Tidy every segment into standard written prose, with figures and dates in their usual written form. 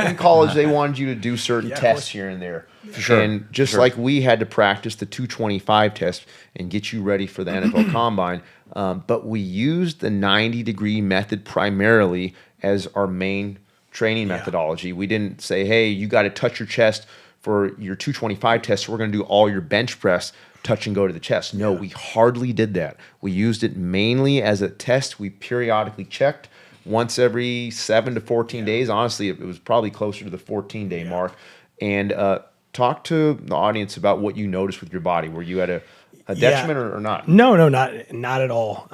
in college, they wanted you to do certain tests here and there. For sure. And just like we had to practice the 225 test and get you ready for the NFL Combine, but we used the 90-degree method primarily as our main training methodology. We didn't say, hey, you got to touch your chest for your 225 test, so we're going to do all your bench press, touch and go to the chest. No, we hardly did that. We used it mainly as a test. We periodically checked once every 7 to 14 days. Honestly, it was probably closer to the 14-day mark. And talk to the audience about what you noticed with your body. Were you at a detriment or not? No, not at all.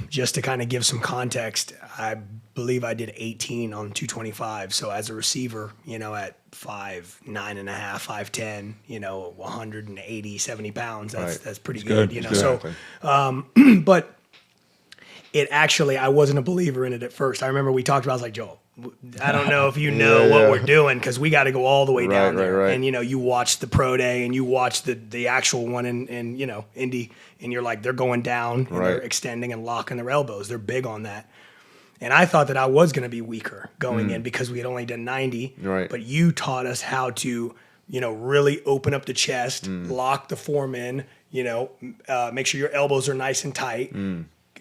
Just to kind of give some context, I believe I did 18 on 225. So as a receiver, at 5'9.5", 5'10", 180, 70 pounds, that's pretty good. So, but it actually, I wasn't a believer in it at first. I remember we talked about, I was like, Joel, I don't know if you know what we're doing, because we got to go all the way down there. Right. And, you watch the pro day and you watch the actual one in Indy, and you're like, they're going down and they're extending and locking their elbows. They're big on that. And I thought that I was going to be weaker going in because we had only done 90. Right. But you taught us how to, really open up the chest, lock the form in, make sure your elbows are nice and tight,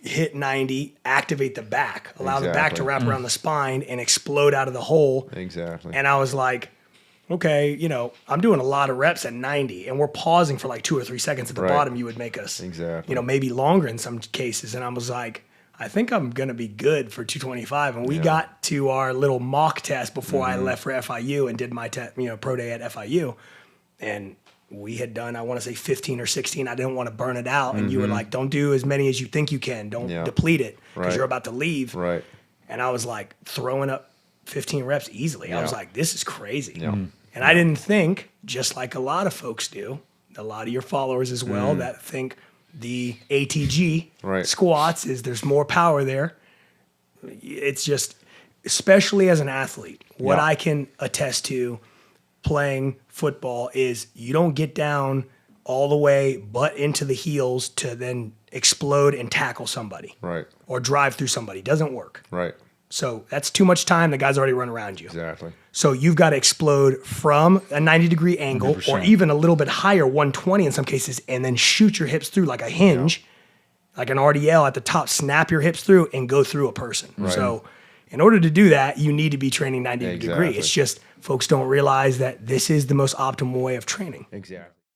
hit 90, activate the back, allow the back to wrap around the spine and explode out of the hole. Exactly. And I was like, okay, I'm doing a lot of reps at 90, and we're pausing for like 2 or 3 seconds at the bottom. You would make us, maybe longer in some cases. And I was like, I think I'm going to be good for 225. And we got to our little mock test before I left for FIU and did my pro day at FIU. And we had done, I want to say 15 or 16. I didn't want to burn it out. And you were like, don't do as many as you think you can. Don't deplete it because you're about to leave. Right. And I was like throwing up 15 reps easily. I was like, this is crazy. And I didn't think, just like a lot of folks do, a lot of your followers as well, that think the ATG squats there's more power there. It's just, especially as an athlete, what I can attest to playing football is you don't get down all the way butt into the heels to then explode and tackle somebody. Right. Or drive through somebody. It doesn't work. Right. So that's too much time. The guy's already run around you. Exactly. So you've got to explode from a 90-degree angle 100%. or even a little bit higher, 120 in some cases, and then shoot your hips through like a hinge, like an RDL at the top, snap your hips through and go through a person. Right. So in order to do that, you need to be training 90 degree. It's just folks don't realize that this is the most optimal way of training. Exactly.